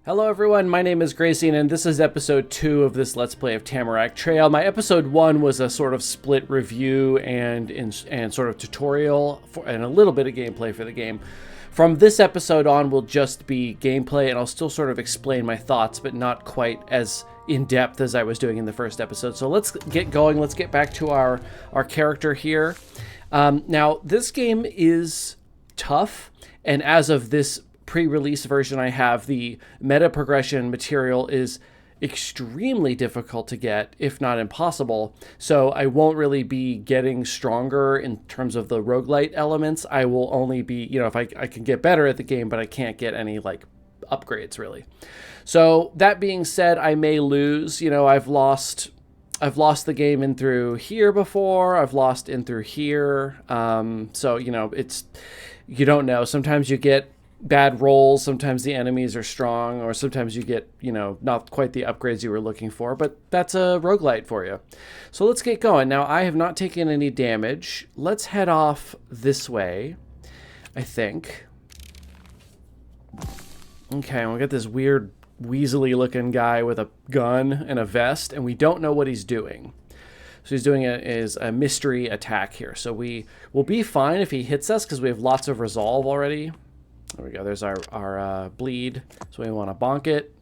Hello everyone, my name is Gracie and this is episode 2 of this Let's Play of Tamarak Trail. My episode 1 was a sort of split review and sort of tutorial and a little bit of gameplay for the game. From this episode on will just be gameplay, and I'll still sort of explain my thoughts, but not quite as in-depth as I was doing in the first episode. So let's get going, let's get back to our character here. Now, this game is tough, and as of this pre-release version I have, the meta progression material is extremely difficult to get, if not impossible. So I won't really be getting stronger in terms of the roguelite elements. I will only be, if I can get better at the game, but I can't get any like upgrades really. So that being said, I may lose. I've lost the game in through here before. I've lost in through here. So it's, you don't know. Sometimes you get bad rolls, sometimes the enemies are strong, or sometimes you get, not quite the upgrades you were looking for, but that's a roguelite for you. So let's get going. Now, I have not taken any damage. Let's head off this way, I think. Okay, and we got this weird, weaselly looking guy with a gun and a vest, and we don't know what he's doing. So he's doing a mystery attack here. So we will be fine if he hits us because we have lots of resolve already. There we go. There's our bleed. So we want to bonk it.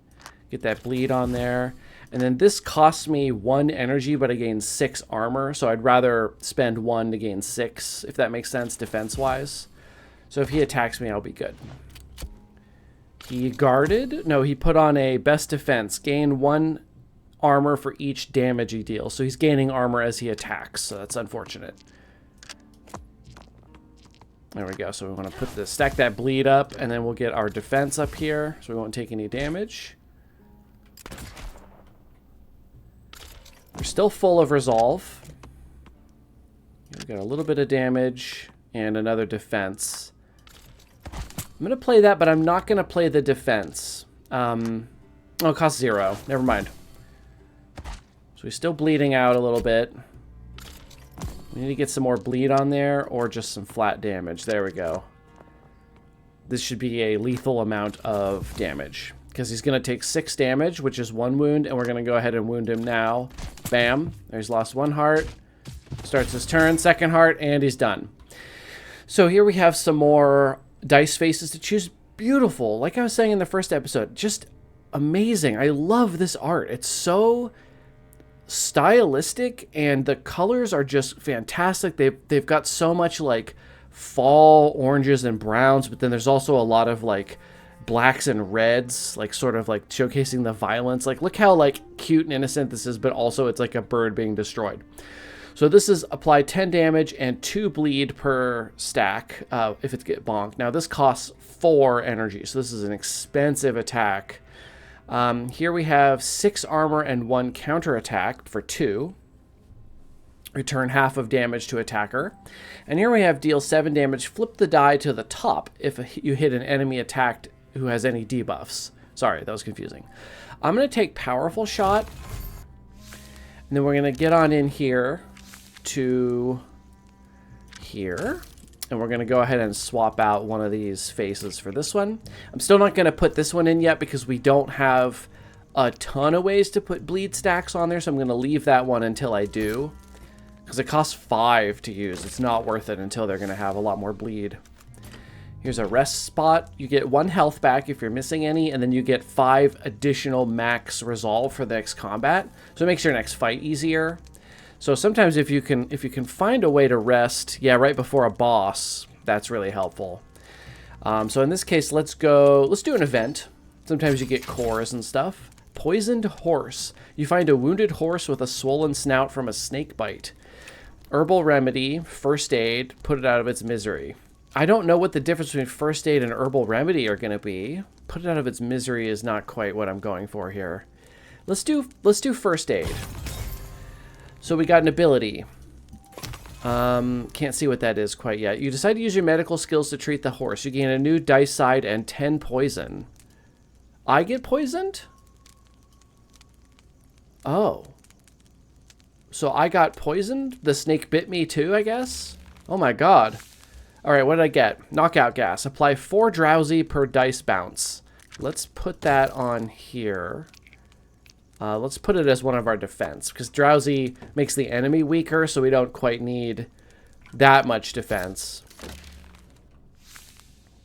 Get that bleed on there. And then this costs me 1 energy, but I gain 6 armor. So I'd rather spend 1 to gain 6, if that makes sense, defense-wise. So if he attacks me, I'll be good. He guarded. No, he put on a best defense. Gain 1 armor for each damage he deals. So he's gaining armor as he attacks. So that's unfortunate. There we go. So we want to stack that bleed up, and then we'll get our defense up here, so we won't take any damage. We're still full of resolve. We got a little bit of damage and another defense. I'm going to play that, but I'm not going to play the defense. Oh, it costs 0. Never mind. So he's still bleeding out a little bit. We need to get some more bleed on there, or just some flat damage. There we go. This should be a lethal amount of damage, because he's going to take 6 damage, which is 1 wound, and we're going to go ahead and wound him now. Bam. There's lost 1 heart. Starts his turn, 2nd heart, and he's done. So here we have some more dice faces to choose. Beautiful. Like I was saying in the first episode, just amazing. I love this art. It's so stylistic, and the colors are just fantastic. They've got so much like fall oranges and browns, but then there's also a lot of like blacks and reds, like sort of like showcasing the violence. Like, look how like cute and innocent this is, but also it's like a bird being destroyed. So this is apply 10 damage and 2 bleed per stack if it get bonked. Now this costs 4 energy, so this is an expensive attack. Here we have 6 armor and 1 counterattack for 2. Return half of damage to attacker. And here we have deal 7 damage. Flip the die to the top if you hit an enemy attacked who has any debuffs. Sorry, that was confusing. I'm going to take powerful shot. And then we're going to get on in here to here. And we're going to go ahead and swap out one of these faces for this one. I'm still not going to put this one in yet because we don't have a ton of ways to put bleed stacks on there. So I'm going to leave that one until I do, because it costs 5 to use. It's not worth it until they're going to have a lot more bleed. Here's a rest spot. You get 1 health back if you're missing any, and then you get 5 additional max resolve for the next combat. So it makes your next fight easier. So sometimes if you can find a way to rest, right before a boss, that's really helpful. So in this case, let's do an event. Sometimes you get cores and stuff. Poisoned horse. You find a wounded horse with a swollen snout from a snake bite. Herbal remedy, first aid, put it out of its misery. I don't know what the difference between first aid and herbal remedy are going to be. Put it out of its misery is not quite what I'm going for here. Let's do first aid. So we got an ability. Can't see what that is quite yet. You decide to use your medical skills to treat the horse. You gain a new dice side and 10 poison. I get poisoned? Oh. So I got poisoned? The snake bit me too, I guess? Oh my god. Alright, what did I get? Knockout gas. Apply 4 drowsy per dice bounce. let's put that on here. Let's put it as one of our defense, because drowsy makes the enemy weaker, so we don't quite need that much defense.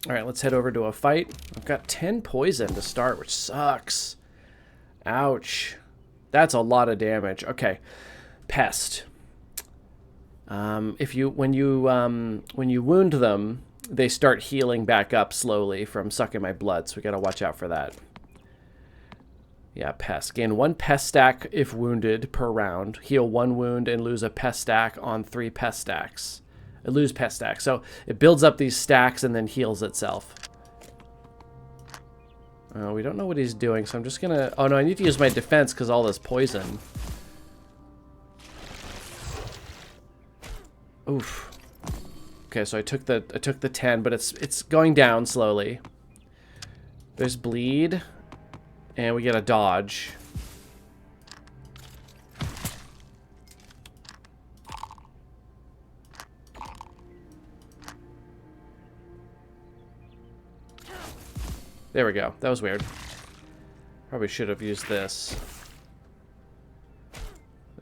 Alright, let's head over to a fight. I've got 10 poison to start, which sucks. Ouch. That's a lot of damage. Okay. Pest. When you wound them, they start healing back up slowly from sucking my blood, so we gotta watch out for that. Yeah, pest. Gain 1 pest stack if wounded per round. Heal 1 wound and lose a pest stack on 3 pest stacks. Lose pest stacks. So it builds up these stacks and then heals itself. We don't know what he's doing, so I'm just gonna... Oh no, I need to use my defense because all this poison. Oof. Okay, so I took the 10, but it's going down slowly. There's bleed, and we get a dodge. There we go. That was weird. Probably should have used this.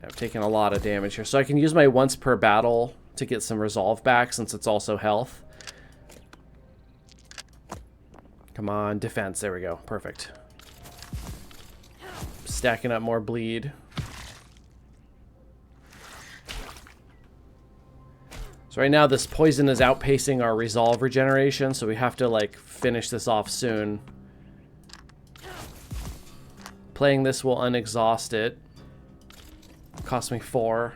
I've taken a lot of damage here. So I can use my once per battle to get some resolve back since it's also health. Come on, defense. There we go. Perfect. Stacking up more bleed. So right now this poison is outpacing our resolve regeneration, so we have to like finish this off soon. Playing this will unexhaust it. Cost me 4.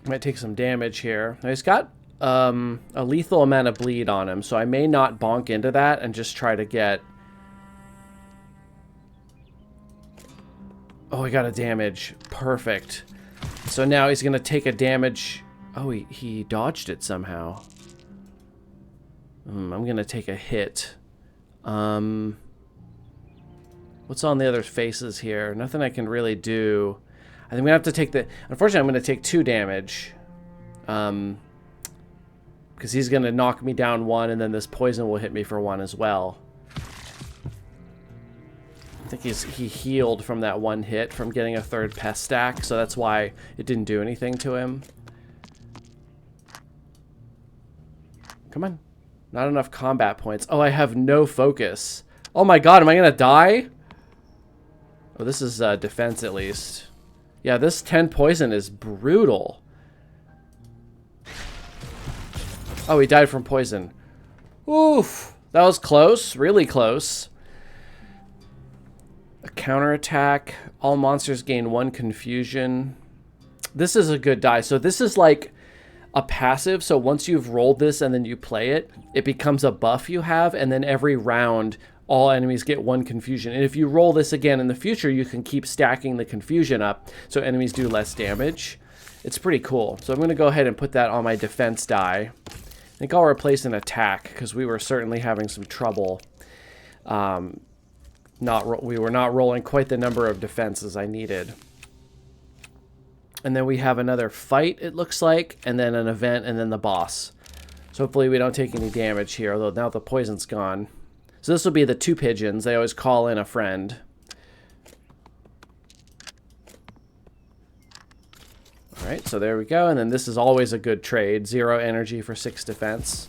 Might take some damage here. Now he's got a lethal amount of bleed on him, so I may not bonk into that and just try to get... Oh, he got a damage. Perfect. So now he's going to take a damage... Oh, he dodged it somehow. I'm going to take a hit. What's on the other faces here? Nothing I can really do. I think I'm going to have to take the... Unfortunately, I'm going to take 2 damage. Because he's going to knock me down 1, and then this poison will hit me for 1 as well. I think he healed from that 1 hit from getting a 3rd pest stack, so that's why it didn't do anything to him. Come on. Not enough combat points. Oh, I have no focus. Oh my god, am I going to die? Oh, this is defense at least. Yeah, this 10 poison is brutal. Oh, he died from poison. Oof. That was close. Really close. A counterattack. All monsters gain 1 confusion. This is a good die. So this is like a passive. So once you've rolled this and then you play it, it becomes a buff you have. And then every round, all enemies get 1 confusion. And if you roll this again in the future, you can keep stacking the confusion up so enemies do less damage. It's pretty cool. So I'm going to go ahead and put that on my defense die. I think I'll replace an attack because we were certainly having some trouble. We were not rolling quite the number of defenses I needed. And then we have another fight, it looks like, and then an event, and then the boss. So hopefully we don't take any damage here, although now the poison's gone. So this will be the 2 pigeons. They always call in a friend. Alright, so there we go. And then this is always a good trade. 0 energy for 6 defense.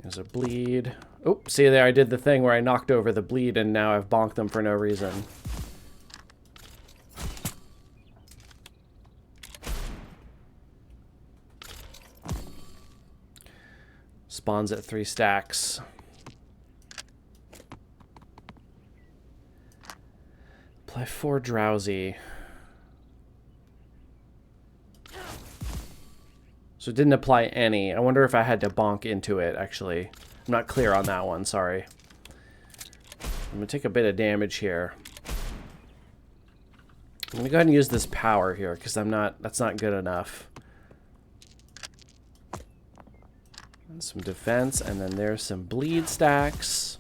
There's a bleed. Oh, see there, I did the thing where I knocked over the bleed and now I've bonked them for no reason. Spawns at 3 stacks. Apply 4 drowsy. So it didn't apply any. I wonder if I had to bonk into it, actually. I'm not clear on that one, sorry. I'm going to take a bit of damage here. I'm going to go ahead and use this power here, because that's not good enough. And some defense, and then there's some bleed stacks.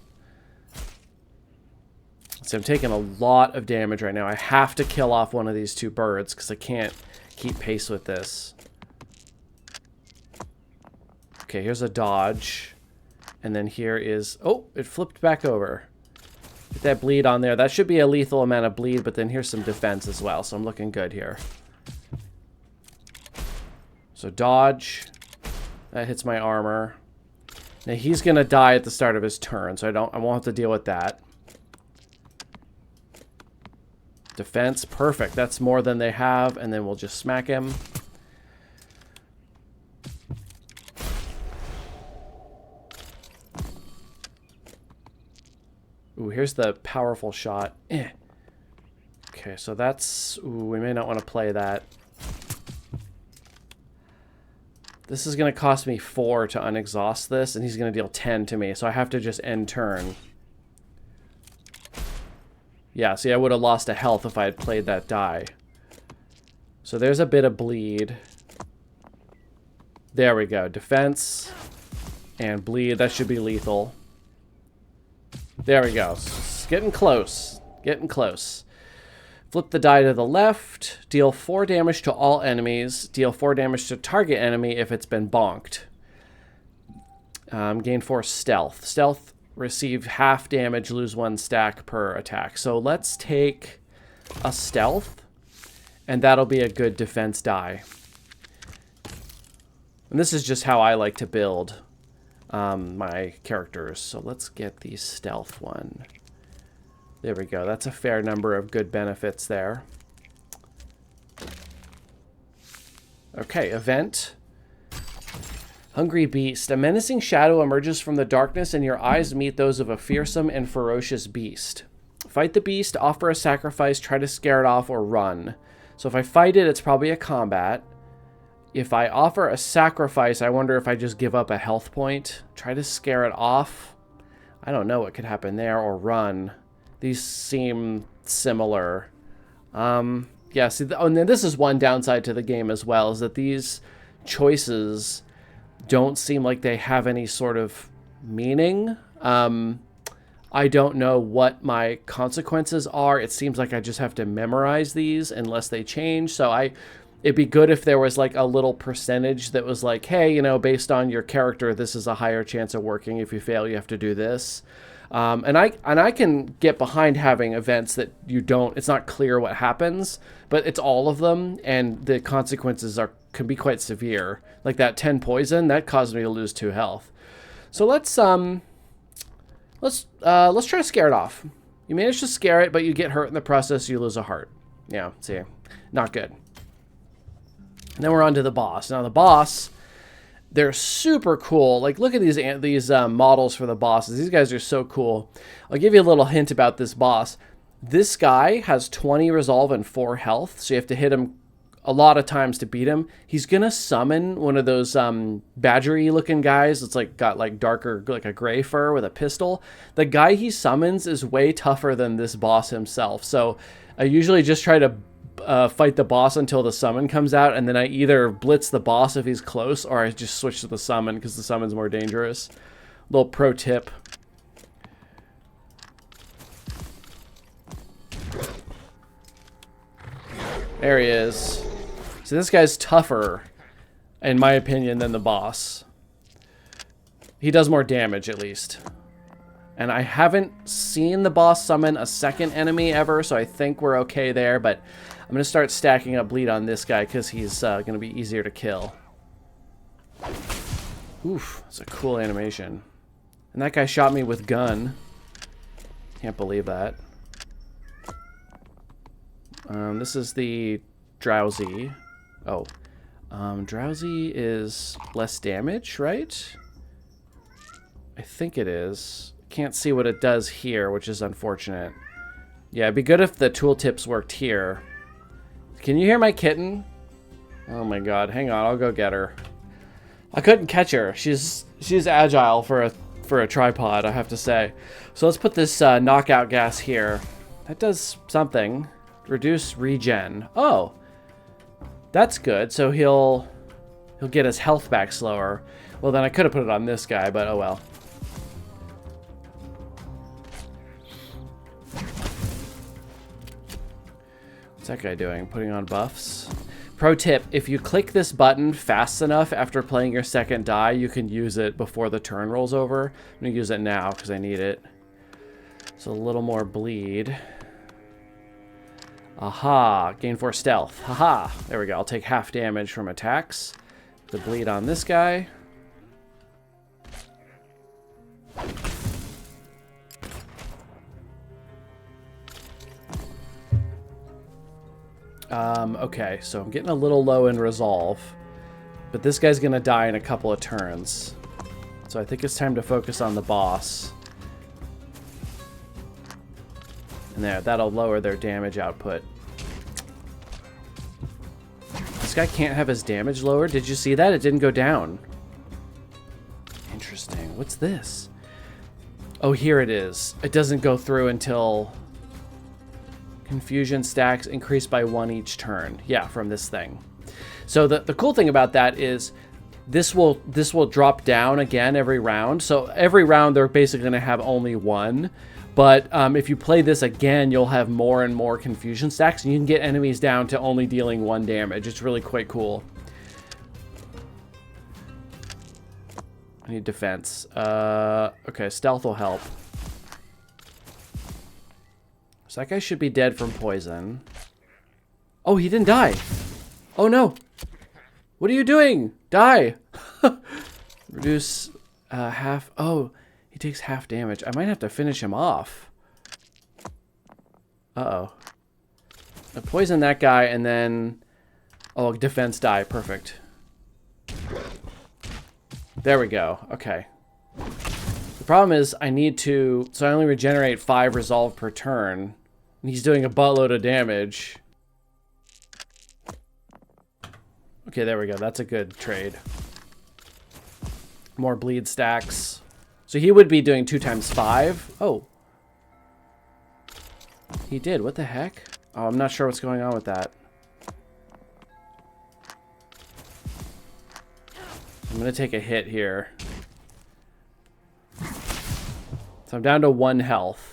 So I'm taking a lot of damage right now. I have to kill off one of these two birds because I can't keep pace with this. Okay, here's a dodge. And then here is... Oh, it flipped back over. Get that bleed on there. That should be a lethal amount of bleed, but then here's some defense as well, so I'm looking good here. So dodge. That hits my armor. Now he's going to die at the start of his turn, so I won't have to deal with that. Defense, perfect. That's more than they have, and then we'll just smack him. Ooh, here's the powerful shot. Okay, so that's... Ooh, we may not want to play that. This is going to cost me 4 to unexhaust this, and he's going to deal 10 to me, so I have to just end turn. Yeah, see, I would have lost a health if I had played that die. So there's a bit of bleed. There we go. Defense and bleed. That should be lethal. There we go. It's getting close. Getting close. Flip the die to the left. Deal 4 damage to all enemies. Deal 4 damage to target enemy if it's been bonked. Gain 4 stealth. Stealth, receive half damage, lose 1 stack per attack. So let's take a stealth, and that'll be a good defense die. And this is just how I like to build my characters. So let's get the stealth one. There we go. That's a fair number of good benefits there. Okay, event. Hungry Beast. A menacing shadow emerges from the darkness and your eyes meet those of a fearsome and ferocious beast. Fight the beast, offer a sacrifice, try to scare it off, or run. So if I fight it, it's probably a combat. If I offer a sacrifice, I wonder if I just give up a health point. Try to scare it off. I don't know what could happen there, or run. These seem similar. Yeah, see, and then this is one downside to the game as well, is that these choices don't seem like they have any sort of meaning. I don't know what my consequences are. It seems like I just have to memorize these unless they change. So it'd be good if there was like a little percentage that was like, hey, you know, based on your character, this is a higher chance of working. If you fail, you have to do this. And I can get behind having events that it's not clear what happens, but it's all of them, and the consequences can be quite severe. Like that 10 poison, that caused me to lose 2 health. So let's try to scare it off. You manage to scare it, but you get hurt in the process, you lose a heart. Yeah, see, not good. And then we're on to the boss. Now the boss, they're super cool. Like, look at these models for the bosses. These guys are so cool. I'll give you a little hint about this boss. This guy has 20 resolve and 4 health, so you have to hit him a lot of times to beat him. He's gonna summon one of those badgery looking guys. It's like got like darker, like a gray fur with a pistol. The guy he summons is way tougher than this boss himself. So I usually just try to fight the boss until the summon comes out, and then I either blitz the boss if he's close, or I just switch to the summon because the summon's more dangerous. Little pro tip. There he is. So this guy's tougher, in my opinion, than the boss. He does more damage, at least. And I haven't seen the boss summon a second enemy ever, so I think we're okay there, but I'm going to start stacking up bleed on this guy because he's going to be easier to kill. Oof, that's a cool animation. And that guy shot me with gun. Can't believe that. This is the Drowsy. Oh. Drowsy is less damage, right? I think it is. Can't see what it does here, which is unfortunate. Yeah, it'd be good if the tooltips worked here. Can you hear my kitten? Oh my god, hang on, I'll go get her. I couldn't catch her. She's agile for a tripod, I have to say. So let's put this knockout gas here. That does something. Reduce regen. Oh, that's good. So he'll get his health back slower. Well, then I could have put it on this guy, but oh well. What's that guy doing? Putting on buffs? Pro tip, if you click this button fast enough after playing your second die, you can use it before the turn rolls over. I'm going to use it now because I need it. So a little more bleed. Aha, gain 4 stealth. Haha, there we go. I'll take half damage from attacks. The bleed on this guy. Okay, so I'm getting a little low in resolve, but this guy's gonna die in a couple of turns. So I think it's time to focus on the boss. And there, that'll lower their damage output. This guy can't have his damage lowered. Did you see that? It didn't go down. Interesting. What's this? Oh, here it is. It doesn't go through until confusion stacks increase by 1 each turn. Yeah, from this thing. So the cool thing about that is this will drop down again every round. So every round they're basically going to have only 1. But if you play this again, you'll have more and more confusion stacks, and you can get enemies down to only dealing 1 damage. It's really quite cool. I need defense. Okay, stealth will help. So that guy should be dead from poison. Oh, he didn't die. Oh no. What are you doing? Die. Reduce half. Oh, he takes half damage. I might have to finish him off. Uh-oh. I poison that guy and then... Oh, defense die. Perfect. There we go. Okay. The problem is I need to... So I only regenerate 5 resolve per turn. And he's doing a buttload of damage. Okay, there we go. That's a good trade. More bleed stacks. So he would be doing 2 times 5. Oh. He did. What the heck? Oh, I'm not sure what's going on with that. I'm going to take a hit here. So I'm down to 1 health.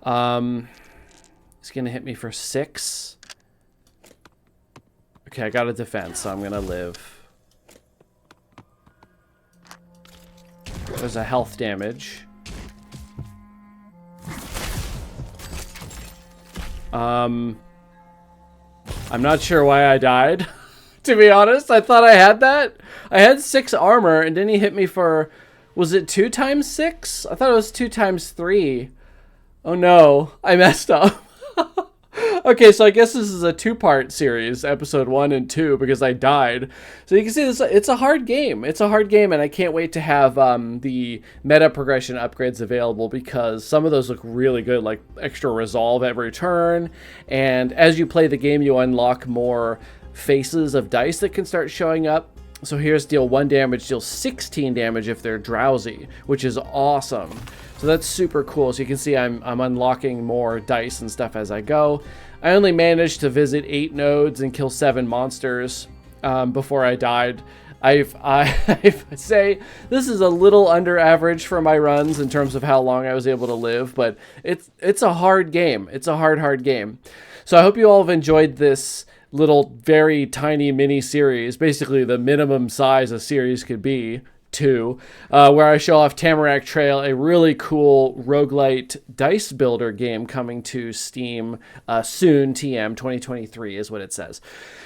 He's going to hit me for 6. Okay, I got a defense, so I'm going to live. There's a health damage. I'm not sure why I died. To be honest, I thought I had that. I had 6 armor, and then he hit me for... Was it 2 times 6? I thought it was 2 times 3. Oh no, I messed up. Okay, so I guess this is a 2-part series, episode 1 and 2, because I died. So you can see this, it's a hard game. It's a hard game, and I can't wait to have the meta progression upgrades available, because some of those look really good, like extra resolve every turn. And as you play the game, you unlock more faces of dice that can start showing up. So here's deal 1 damage, deal 16 damage if they're drowsy, which is awesome. So that's super cool. So you can see I'm unlocking more dice and stuff as I go. I only managed to visit 8 nodes and kill 7 monsters before I died. I say this is a little under average for my runs in terms of how long I was able to live, but it's a hard game. It's a hard game. So I hope you all have enjoyed this little very tiny mini series, basically the minimum size a series could be, 2, where I show off Tamarak Trail, a really cool roguelite dice builder game coming to Steam soon. TM 2023 is what it says.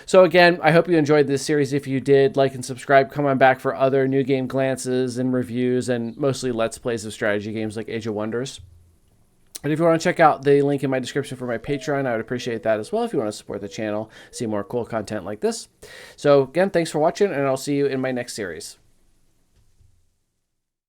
So again, I hope you enjoyed this series. If you did, like and subscribe. Come on back for other new game glances and reviews, and mostly let's plays of strategy games like Age of Wonders. And if you want to check out the link in my description for my Patreon, I would appreciate that as well if you want to support the channel, see more cool content like this. So again, thanks for watching, and I'll see you in my next series.